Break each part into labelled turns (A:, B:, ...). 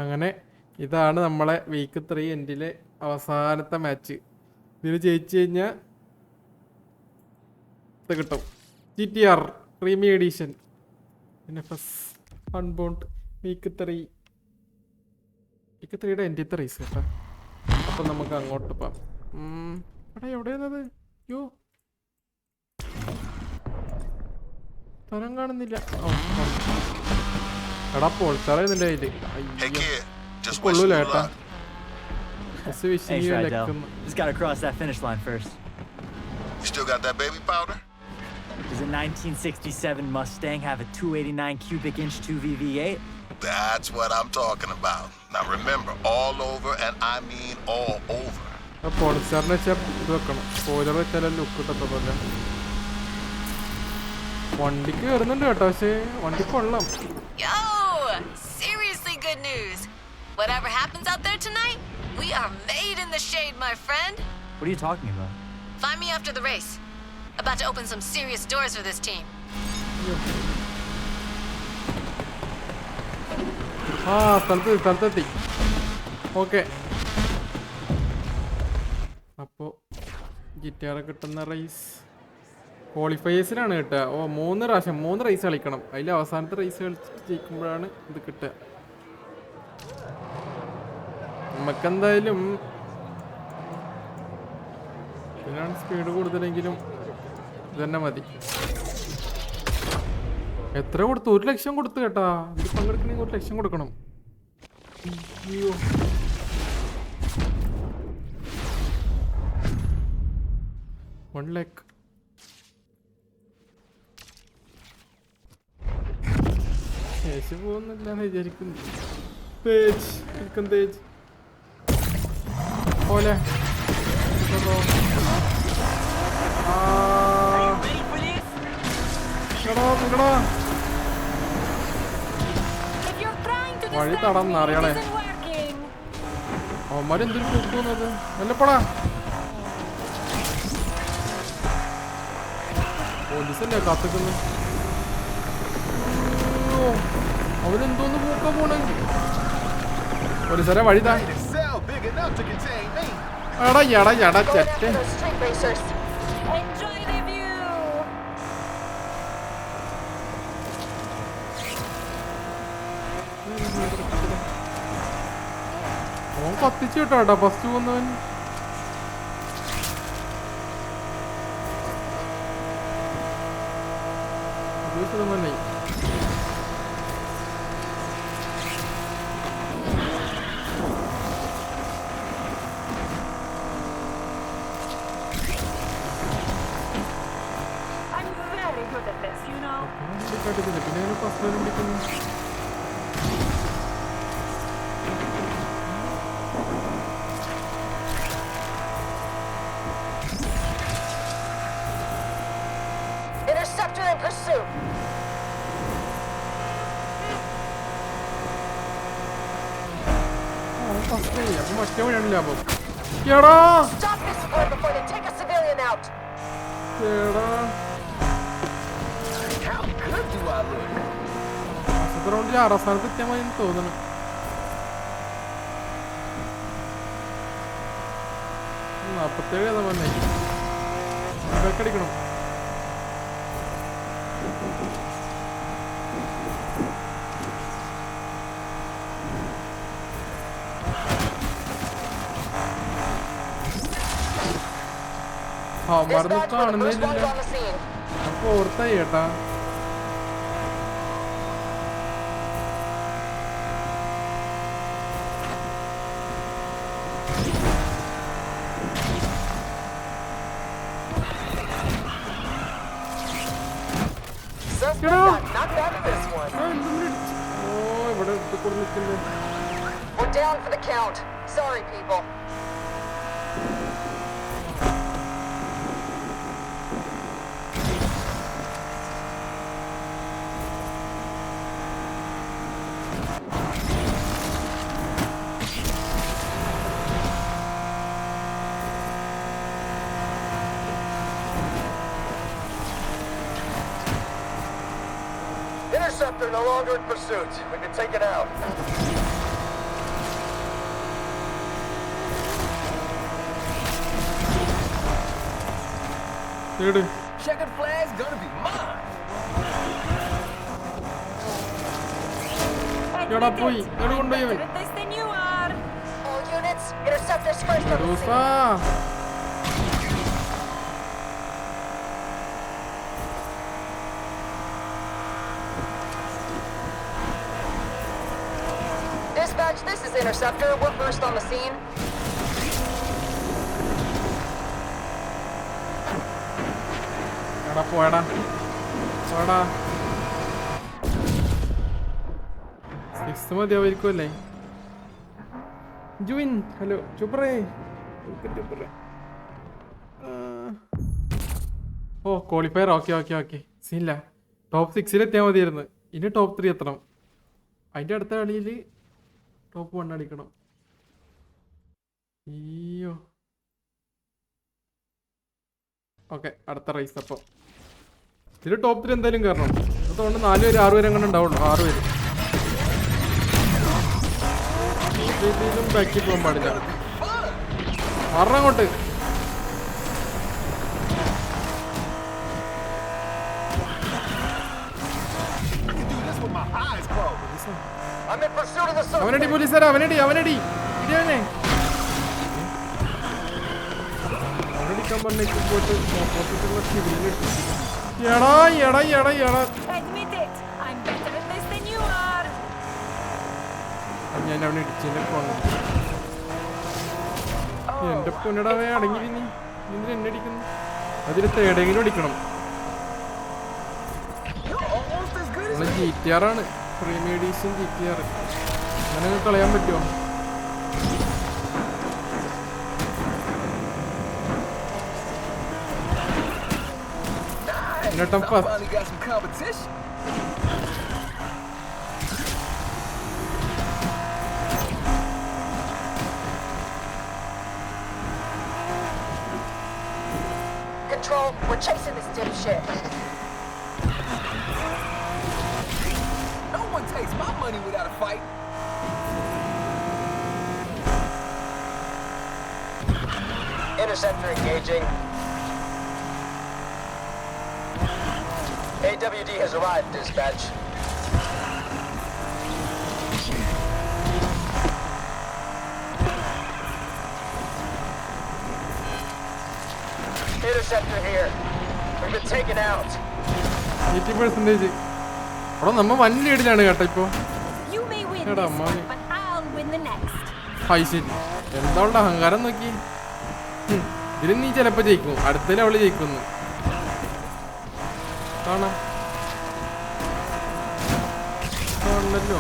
A: അങ്ങനെ ഇതാണ് നമ്മളെ വീക്ക് 3 എൻഡിലെ അവസാനത്തെ മാച്ച്. ഇതിൽ ജയിച്ചു കഴിഞ്ഞാൽ ഇത് കിട്ടും, GTR പ്രീമിയം എഡീഷൻ. പിന്നെ അൺബോണ്ട് വീക്ക് 3യുടെ എൻഡിത്തെ റേസ് കേട്ടോ. അപ്പം നമുക്ക് അങ്ങോട്ട് പോവാം. എടാ എവിടെയാണത്? യോ സ്ഥലം കാണുന്നില്ല. എടാ പോൾച്ചാറ ഇതിൻ്റെ കയ്യില് കൊള്ളൂല ഏട്ടാ.
B: Just gotta cross that finish line first.
C: You still got that baby powder?
B: Does a 1967 Mustang have a 289 cubic inch 2V8?
C: That's what I'm talking about. Now remember, all over, and I mean all over.
A: പോൾച്ചാറിന് വെച്ചാൽ ഇത് വെക്കണം, spoiler വെച്ചാലും look കിട്ടത്തല്ല. വണ്ടിക്ക് കയറുന്നുണ്ട് കേട്ടോ, പക്ഷേ വണ്ടി കൊള്ളാം.
D: Yo, seriously good news. Whatever happens out there tonight, we are made in the shade, my friend.
B: What are you talking about?
D: Find me after the race. About to open some serious doors for this team.
A: സ്ഥലത്തെത്തി. Okay, അപ്പോൾ GTR കിട്ടുന്ന raise ക്വാളിഫയേഴ്സിനാണ് കിട്ടുക. 3 raise കളിക്കണം. അതിൽ അവസാനത്തെ raise കളിച്ചിട്ട് ജയിക്കുമ്പോഴാണ് ഇത് കിട്ടുക. നമുക്കെന്തായാലും ഇതിനാണ് സ്പീഡ് കൂടുതലെങ്കിലും ഇതന്നെ മതി. എത്ര കൊടുത്തു? 1 ലക്ഷം കൊടുത്തു കേട്ടാ. ഇതിൽ പങ്കെടുക്കണമെങ്കിൽ 1 ലക്ഷം കൊടുക്കണം. അയ്യോ, $1 lakh. ശേഷി പോകുന്നില്ലാന്ന് വിചാരിക്കുന്നു. തേജ് പോലെ വഴി തടന്നറിയണേ. അവന്മാരെന്തൊരു കൂട്ടുന്നത് അല്ലപ്പടാ. പോലീസല്ലേ കാത്തിക്കുന്നു. അവരെന്തോന്ന് പൂക്കാൻ പോണേ. പോലീസരെ വഴിതാ. എടാ ചെറ്റ. അവൻ കത്തിച്ചു കേട്ടാ ഫസ്റ്റ് പോകുന്നവൻ. ശതമാനായി. പിന്നെ ഫസ്റ്റ് പിടിക്കുന്നു.
D: Interceptor in pursuit.
A: അപ്പൊ മറ്റേ വഴിയാണ് ലാഭം. എടാ
D: Stop this war before they take a civilian out.
A: റൗണ്ടിൽ 6ാം സ്ഥാനത്ത് എത്തിയാൽ മതി തോന്നണം. അടിക്കണം. മറന്ന് കാണുന്നില്ല. അപ്പൊ ഓർത്തായി ഏട്ടാ.
D: We're down for the count. Sorry, people.
E: Interceptor no longer in pursuit. We can take it out.
A: ഏട്
E: Checkered flag's gonna be mine.
A: എടാ പോയി എവിടെ കൊണ്ടുപോയി അവൻ
F: This than you are.
D: All units, interceptors first on the
A: മെഡൂസാ
D: Dispatch, this is Interceptor. We're first on the scene.
A: എടാ പോയടാ പോയടാ 6 മതിയാവുമായിരിക്കുമല്ലേ Juvin hello ചുപ്പറേ ചുപ്പറേ ഓ qualifier okay സീനില്ല top 6 എത്തിയാൽ മതിയായിരുന്നു ഇനി ടോപ്പ് 3 എത്തണം അതിൻ്റെ അടുത്ത കളിയിൽ ടോപ്പ് 1 അടിക്കണം അയ്യോ ഓക്കെ അടുത്ത റേസ് അപ്പോൾ ഇതിൽ ടോപ്പ് 3 എന്തായാലും കയറണം അതുകൊണ്ട് 4 പേര് 6 പേര് അങ്ങനെ ഉണ്ടാവുള്ളൂ 6 പേര് ഇതിലും ബാക്കി പോകാൻ പാടില്ല അങ്ങോട്ട്
E: I can do this with my eyes closed. I'm in pursuit of the suspect.
A: അവനടി പോലീസുകാരാ അവനടി ഇടിയവനെ അവനടിക്കാൻ പറഞ്ഞേക്ക് പോയിട്ട് ഓപ്പോസിറ്റുള്ള സിവിലിട്ട് എടാ
F: Admit it. I'm better at this than you are.
A: ഞാൻ അവനെ ഇടിച്ചതിന്റെ കൊന്നു എന്റെ പൊന്നടാവേ അടങ്ങി നീ എന്തിനാ എന്നെ അടിക്കുന്നു അതിന് തേടെങ്കിലും അടിക്കണം നമ്മള് GTR ആണ് പ്രീമിയം എഡിഷൻ GTR അങ്ങനെ കളയാൻ പറ്റുമോ എന്നിട്ടും
E: I finally got some competition.
D: Control, we're chasing this dipshit.
E: No one takes my money without a fight.
G: Interceptor engaging. AWD has arrived, dispatch. Interceptor here. We've been taken out.
A: 80% അവിടെ നമ്മ വൻ ലീഡിലാണ് കേട്ടോ ഇപ്പൊ
F: You may win
A: Shut up,
F: this
A: mommy.
F: one, but I'll win the next.
A: ശരി എന്താ ഉള്ള അഹങ്കാരം നോക്കി ഇതിൽ നീ ചിലപ്പോ ജയിക്കും അടുത്തതിൽ അവള് ജയിക്കുന്നു കാണാം കാണണല്ലോ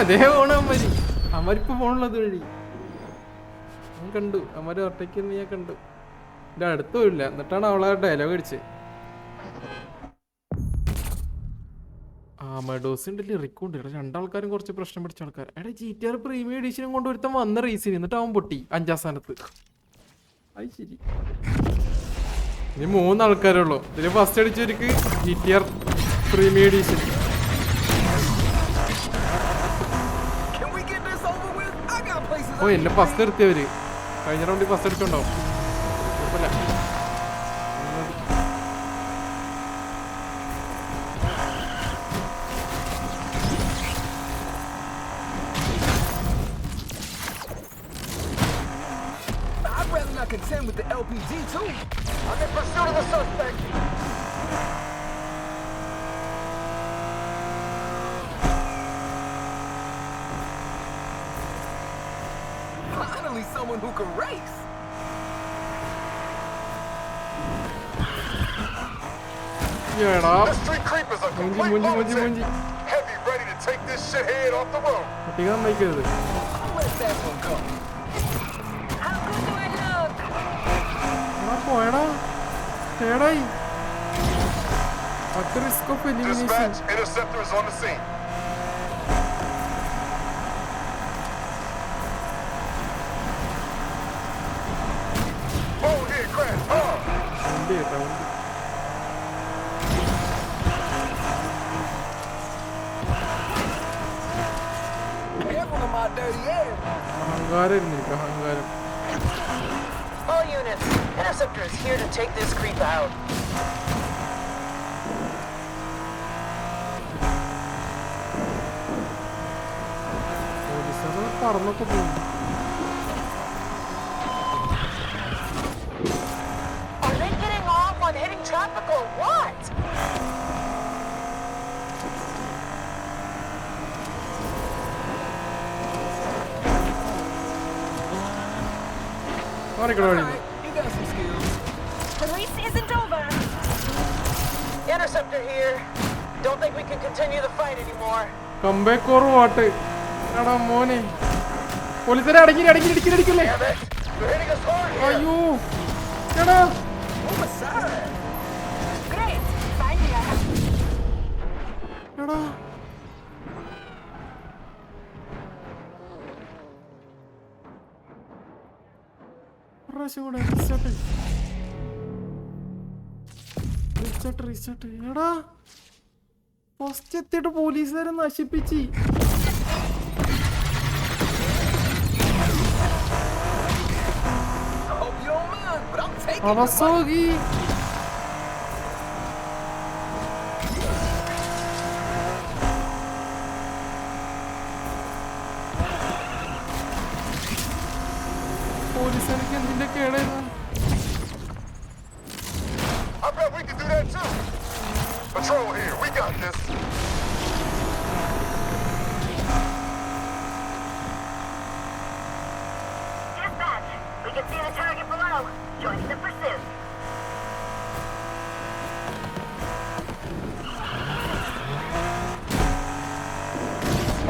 A: അതേ പോണ അമ്മരിപ്പോ പോണുള്ളത് വഴി ഞാൻ കണ്ടു അമ്മര് ഒറ്റയ്ക്ക് ഞാൻ കണ്ടു എന്റെ അടുത്തുമില്ല എന്നിട്ടാണ് അവളെ ഡയലോഗ് അടിച്ച് മെഡോസ് ഉണ്ട് ലിറിക്കും ഉണ്ട് ഇവിടെ രണ്ടാൾക്കാരും കുറച്ച് പ്രശ്നം പിടിച്ച ആൾക്കാർ എടാ GTR പ്രീമിയം എഡിഷനും കൊണ്ട് ഒരുത്തം വന്ന റേസിന് എന്നിട്ട് അവൻ പൊട്ടി 5ാം സ്ഥാനത്ത് അത് ശരി ഇനി 3 ആൾക്കാരേ ഉള്ളൂ ഇതില് ഫസ്റ്റ് അടിച്ചവർക്ക് GTR premium edition
E: Can we get this over with? I got places.
A: ഓ എന്നെ ഫസ്റ്റ് നിർത്തിയവര് കഴിഞ്ഞ റൗണ്ടിൽ ഫസ്റ്റ് അടിച്ചോണ്ടാവും കുഴപ്പമില്ല
E: I'd rather not contend with the LPG too.
G: I'm in pursuit of the suspect.
E: Finally, someone who can race.
A: എടാ
C: The street creepers are
A: മുഞ്ചി
C: complete
A: മുഞ്ചി മുഞ്ചി
C: lunatics.
A: മുഞ്ചി
C: Heavy ready to take this shithead off the road.
A: കുട്ടികൾ സമ്മതിക്കരുത്
E: I'll let that one go.
F: How good do I look?
A: എടാ പോയടാ തേടായി അത്ര risk of elimination
C: Dispatch, interceptor is on the scene. Oh, here, crash.
A: ഉണ്ട് കേട്ടോ ഉണ്ട്
E: Careful of my dirty air.
A: അഹങ്കാരം എനിക്ക് അഹങ്കാരം
G: All units, Interceptor is here to take this creep out.
A: പോലീസുകാർ പറന്നൊക്കെ പോകും.
G: Are they getting off on hitting traffic or what?
A: മാറിക്കട വഴി
E: You got some skills.
F: The race isn't over.
G: Interceptor here. Don't think we can continue the fight anymore.
A: കമ്പേക്കോറ് what. എടാ മോനെ പോലീസുകാരെ അടങ്ങി അടിക്കില്ലേ.
G: Damn it! They're hitting us hard here.
A: അയ്യോ എടാ
F: Great. Finally, I have
A: എടാ പ്രാവശ്യം കൂടെ റീസ്റ്റാർട്ട് എടാ ഫസ്റ്റ് എത്തിയിട്ട് പോലീസുകാരെ നശിപ്പിച്ച്.
E: I hope you don't mind, but I'm taking
A: അവസാകി പോലീസുകാർക്ക് എന്തിന്റെ കേടായിരുന്നു.
E: I bet we can do that too. Patrol here, we got this.
F: dispatch. We can see the target below. Joining the pursuit.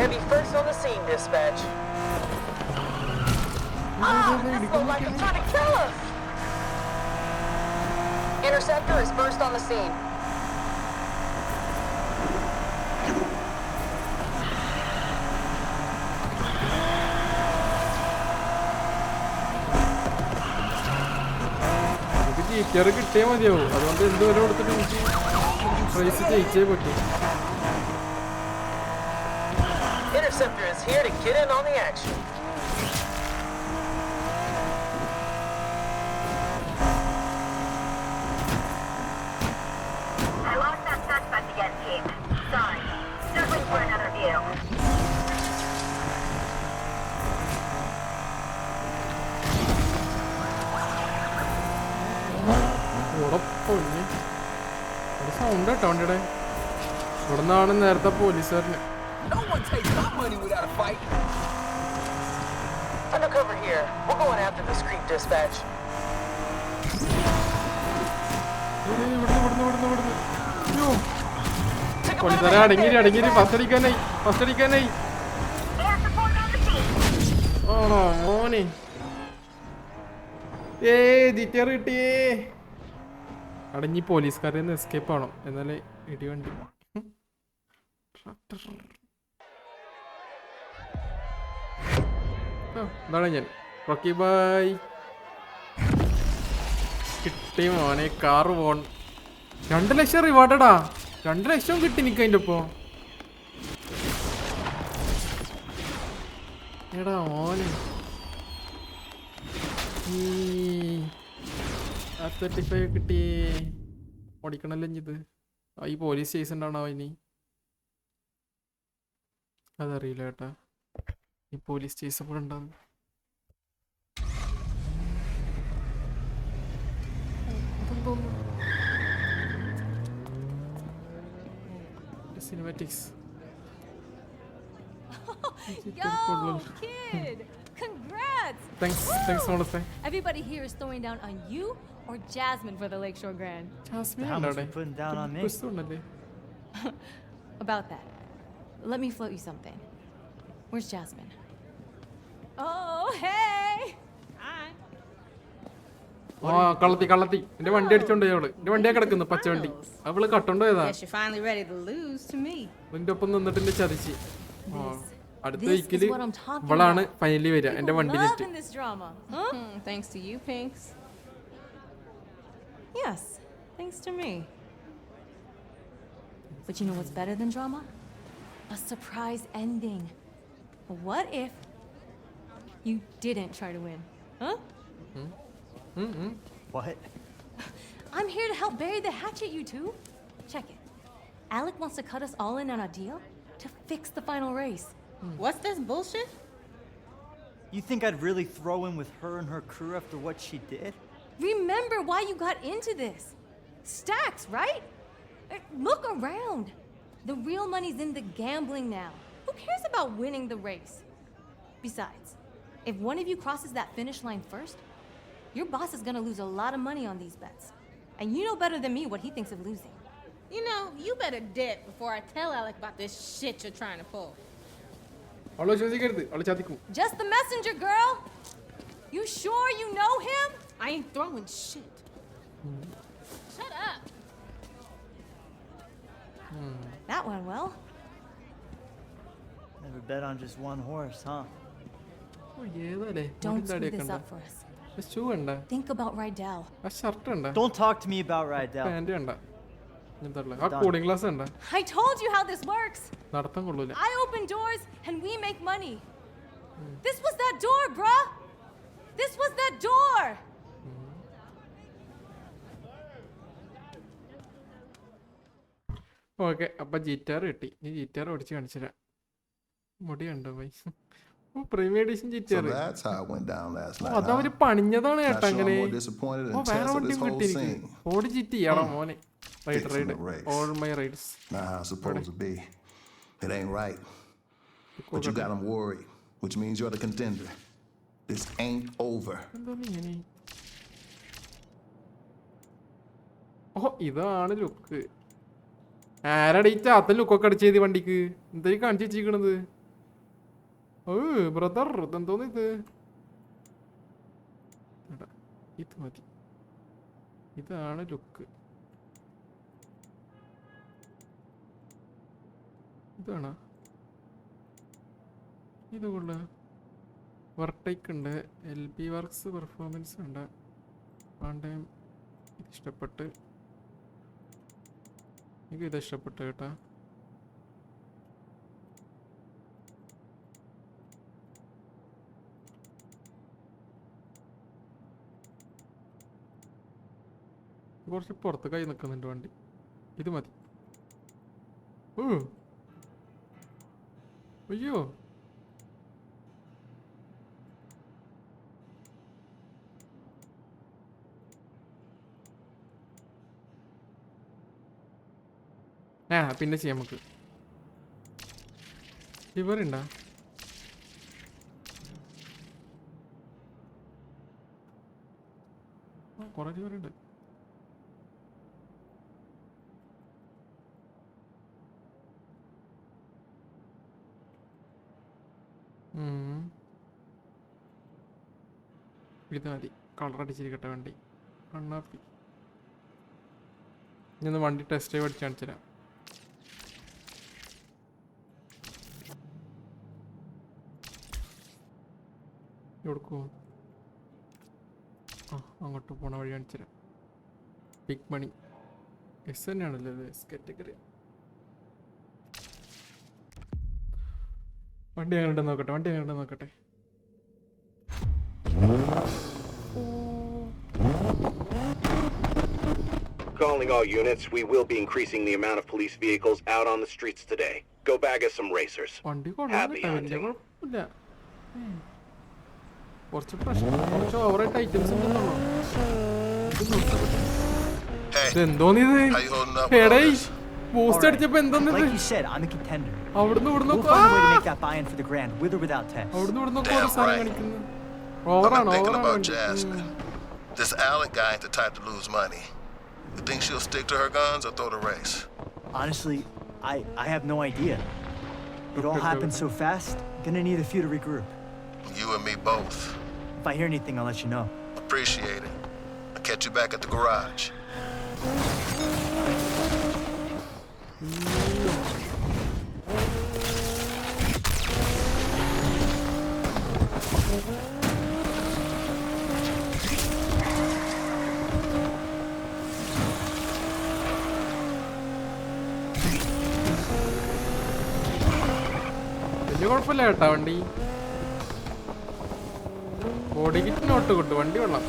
G: Heavy first on the scene, dispatch. This look like they're trying to kill us. Interceptor is first on the scene.
A: എനിക്ക് ജീറ്റർ കിട്ടിയേ മതിയാവും. അതുകൊണ്ട് എന്തുവരെ കൊടുത്തിട്ട് എനിക്ക് raise ജയിച്ചേ പറ്റൂ.
G: Interceptor is here to get in on the action.
F: I lost that suspect again, Chief. Sorry. Circling for another view.
A: ഉറപ്പൊന്നെ ഒരു sound കേട്ടോ വണ്ടിയുടെ. ഇവിടെ നിന്നാണ് നേരത്തെ പോലീസുകാരന്.
E: No one takes my money without a fight.
G: Undercover here. We're going after this creep, dispatch.
A: ഇവിടുന്ന് അയ്യോ
G: Take a
A: പോലീസുകാരെ അടങ്ങിരി ഫസ്റ്റടിക്കാനായി
F: Air support on the scene.
A: ആണോ മോനെ. ജിറ്റർ കിട്ടിയേ. അടങ്ങി പോലീസുകാരെ നിന്ന് എസ്കേപ്പ് ആവണം എന്നാലേ ഇടിവണ്ടി. എന്താണ് ഞാൻ റോക്കി ബായ് കിട്ടി മോനെ. കാറ് പോൺ 2 ലക്ഷം റിവാർഡടാ. 2 ലക്ഷം കിട്ടി നിക്ക് അതിൻ്റെ ഒപ്പം. എടാ മോനെ 35 കിട്ടി. ഓടിക്കണല്ലോ ഇത്. ഈ പോലീസ് സ്റ്റേഷൻ ഉണ്ടാവണോ ഇനി അതറിയില്ല കേട്ടാ. ഈ പോലീസ് സ്റ്റേഷൻ ഇവിടെ ഉണ്ടാവും. Cinematics.
H: Yo, kid! Congrats!
A: Thanks മോളെ.
H: Everybody here is throwing down on you or Jasmine for the Lakeshore Grand.
A: Jasmine
B: How
A: ഉണ്ടോ
B: much
A: അവിടെ?
B: you putting down on me?
A: Quiz ഉണ്ടല്ലേ.
H: About that, let me float you something. Where's Jasmine? Oh, hey! Hi.
A: കള്ളത്തി എന്റെ വണ്ടി അടിച്ചോണ്ട് അവള്. എന്റെ വണ്ടിയാ കിടക്കുന്നു പച്ച വണ്ടി. അവള് കട്ടോണ്ട് പോയതാ.
I: Guess you're finally ready to lose to me.
A: നിന്റെ ഒപ്പം നിന്നിട്ട് എന്നെ ചതിച്ച്. അടുത്ത
H: This is
A: വീക്കില്
H: what I'm talking
A: ഇവളാണ്
H: about.
A: ഫൈനലി വരിക എന്റെ
H: People
A: വണ്ടിയിലിട്ട്.
H: loving this drama, huh?
I: Thanks to you, Pinks.
H: Yes, thanks to me. But you know what's better than drama? A surprise ending. What if you didn't try to win? Huh?
B: What?
H: I'm here to help bury the hatchet, you two. Check it. Alec wants to cut us all in on a deal to fix the final race.
I: What's this bullshit?
B: You think I'd really throw in with her and her crew after what she did?
H: Remember why you got into this. Stacks, right? Look around. The real money's in the gambling now. Who cares about winning the race? Besides, if one of you crosses that finish line first, your boss is gonna lose a lot of money on these bets. And you know better than me what he thinks of losing.
I: You know, you better dip before I tell Alec about this shit you're trying to pull.
A: അവളെ വിശ്വസിക്കരുത്, അവളെ ചതിക്കും.
H: Just the messenger, girl. You sure you know him?
I: I ain't throwing shit. Shut up.
H: That went well.
B: Never bet on just one horse, huh?
A: ഏതാലേ
H: Don't screw this up for us.
A: Shoe കണ്ട,
H: Think about Rydell.
A: ആ shirt കണ്ട,
B: Don't talk to me about Rydell.
A: Pant കണ്ട, ആ cooling glass കണ്ട,
H: I told you how this works.
A: നടത്താൻ കൊള്ളൂല.
H: I open doors and we make money. This was that door, bruh. This was that door.
A: Okay, അപ്പൊ ജിറ്റാർ കിട്ടി. ഈ ജിറ്റാർ ഓടിച്ച് കാണിച്ചുതരാം. മുടി കണ്ടോ പോയി. ഓ, premium edition
C: So
A: GTR.
C: that's how it went down last night.
A: അതവര് പണിഞ്ഞതാണ്
C: Not
A: കേട്ടോ.
C: sure I'm
A: അങ്ങനെ
C: more disappointed
A: ഓ,
C: in
A: വേറെ
C: Tess of
A: വണ്ടി
C: this whole
A: കിട്ടിയിരിക്കും.
C: scene.
A: ഓടി ജിറ്റ് ചെയ്യണോ മോനെ? Ride
C: Fixing
A: ride
C: the race.
A: All my rides.
C: Not how it's supposed to be. It ain't right. But you got them worried, which means you're the contender. This ain't over.
A: എന്തോന്ന് ഇങ്ങനെ? ഓ, ഇതാണ് look. ആരടി ചാത്ത ലുക്കൊക്കെ അടിച്ച് ചെയ്ത് വണ്ടിക്ക് എന്തായി കാണിച്ചു വെച്ചിരിക്കണത്? ഓ brother, ഇതെന്തോന്ന് ഇത്? എടാ, ഇത് മതി. ഇതാണ് ലുക്ക്. ഇതാണ് ഇത് കൊള്ള. വർട്ടൈക്ക് ഉണ്ട്, LP വർക്ക്സ് പെർഫോമൻസ് ഉണ്ട്. ടൈം ഇത് ഇഷ്ടപ്പെട്ട്, എനിക്ക് ഇത് ഇഷ്ടപ്പെട്ടു കേട്ടാ. കുറച്ച് പുറത്ത് കൈ നിൽക്കുന്നുണ്ട് വണ്ടി. ഇത് മതി. അയ്യോ, ആ പിന്നെ ചെയ്യാം നമുക്ക്. ലിവറുണ്ടാ? കുറെ ലിവറുണ്ട്. ഇത് മതി. കളർ അടിച്ചിരിക്കട്ടെ വണ്ടി. കണ്ണാപ്പി. ഞാൻ വണ്ടി ടെസ്റ്റ് ഡ്രൈവ് അടിച്ച് കാണിച്ചു തരാം. എവിടെക്കോ? ആ, അങ്ങോട്ട് പോണ വഴി കാണിച്ചു തരാം. ബിഗ് മണി എസ് തന്നെയാണല്ലോ ഇത്, എസ് കാറ്റഗറി. വണ്ടി എങ്ങനെ നോക്കട്ടെ, വണ്ടി എങ്ങനെ നോക്കട്ടെ.
J: Calling all units, we will be increasing the amount of police vehicles out on the streets today. Go bag us some racers.
A: വണ്ടി കൊള്ളാം കേട്ടോ, വലിയ കുഴപ്പമില്ല. കുറച്ച് പ്രശ്നം, കുറച്ച് ഓവറായിട്ട് ഐറ്റംസ് ഉണ്ടെന്നുള്ളൂ. എന്തോന്നിത്? എടേ, boost അടിച്ചപ്പോ എന്തോന്നിത്?
B: Like you said, I'm a contender.
A: അവിടുന്ന്
B: We'll
A: ഇവിടുന്ന്
B: find a way to make that buy-in for the grand, with or without Tess.
A: അവിടുന്ന് ഇവിടുന്നൊക്കെ ഓരോ
C: Damn
A: സാധനം
C: right.
A: കാണിക്കുന്നു.
C: I'm
A: ഓവറാണ്,
C: thinking about
A: ഓവറാണ്.
C: Jasmine. This Alec guy ain't the type to lose money. You think she'll stick to her guns or throw the race?
B: Honestly, I have no idea. It all happened so fast. Gonna need a few to regroup.
C: You and me both.
B: If I hear anything, I'll let you know.
C: Appreciate it. I'll catch you back at the garage.
A: വലിയ കുഴപ്പമില്ല കേട്ടാ വണ്ടി. Body kit not കിട്ടും, വണ്ടി കൊള്ളാം.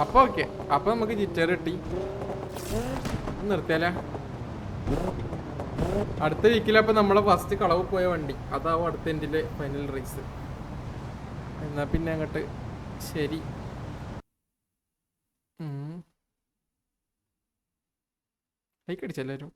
A: അപ്പൊ okay, അപ്പൊ നമുക്ക് ജിറ്റർ കിട്ടി. നിർത്തിയാലേ. അടുത്ത വീക്കിൽ അപ്പൊ നമ്മളെ ഫസ്റ്റ് കളവ് പോയ വണ്ടി അതാവും അടുത്ത എൻഡിലെ ഫൈനൽ റേസ്. എന്നാ പിന്നെ അങ്ങോട്ട് ശരി. ലൈക്ക് അടിച്ചെല്ലാരും.